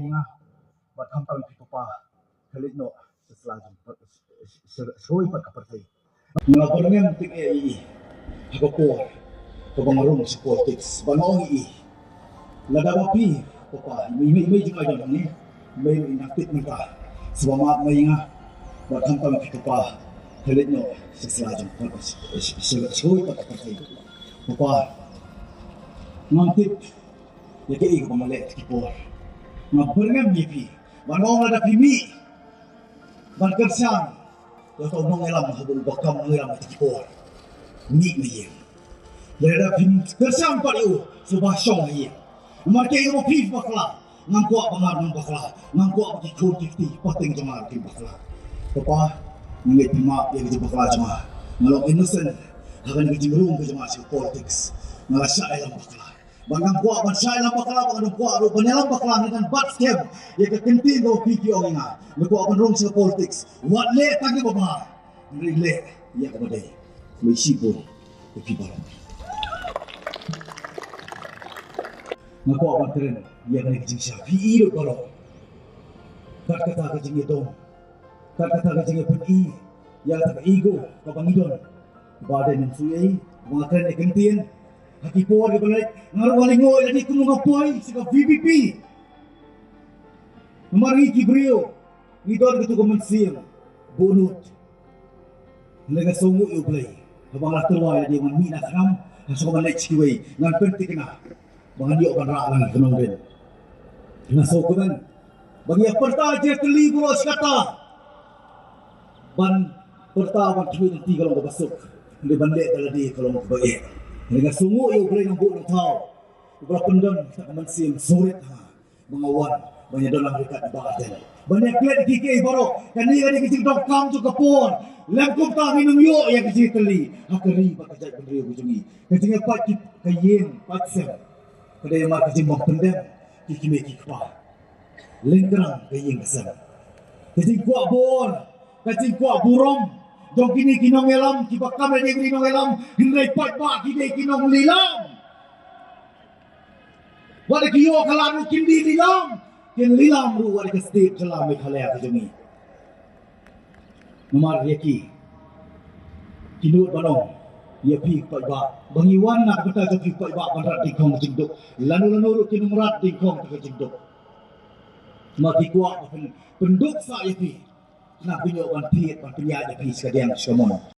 mainga bat hampang pipa kalit no seselajung soi pat kapartai ngelapornya penting hagapor kebangarong sa politics banong nadawapi papa may juga dong ni may inaktif nita sebab mainga bat hampang pipa kalit no seselajung soi pat kapartai papa ngantip ya kaya ko mamalek kipor ngapurngam ngipi banong ada pimi ban kersang ya tau nong elam habul bakam ngelam kipor ni ni ya ada pim kersang pariu subah syong ye marke yo pif bakla ngangkuak bangar nang bakla ngangkuak ki koti pating jamar ki bakla papa ngit ma ya ki bakla jama ngalok innocent hagan ki jimrung ke jama politics ngarasa elam bakla bangang kuat bansai lam bakla bangang kuat ro banelam bakla dengan bat scam ya ke kentin go piki onga ngkuat banrong sa politics wat le tagi baba ngile ya ke badai mai sibur ke pibal ngkuat bantren ya ke jing sya pi ro balo kata ke jing dong kata ke jing pi ya ke ego ka bangidon badan sui makan ke kentin hati por di balik ngarualingo ilani kuno ngapoy sa VPP mari kibrio idor gitu kemensiam bunut lega songo yo play habang latwa di man mina kanam so man lech kiway ngan pentik na bangan yo ban ra lang kanong ben na so ko ban bagi perta je teli buros kata ban perta ban twin ti kalau basuk di bande tadi kalau bae dengan sungguh yang boleh nombor ng tao berapa pendam tak mensim surit mengawan banyak dalam dekat badan banyak kali kiki baru kan ni ada kecil dokam tu kapor lengkup tak minum yo yang kecil teli akari pakai bendera bujungi kecil pat kayen patsem kedai mak kecil mak pendam kiki meki kpa lengkrang kayen kesan kecil kuat bor kecil kuat burung dong kini kinong elam kibakam ada kinong elam hindai pat pak kini kinong lilam wala kiyo kalanu kindi lilam kin lilam ru wala kastit kalam khalaya kajumi nomor yaki kinut banong ya pi pat ba bangiwan nak kata pi pat ba panrat dikong jingduk lanu kinumrat dikong jingduk maki kuat penduk sa ya pi nak pinyo ban piet ban pinya ya pi sekadiang semua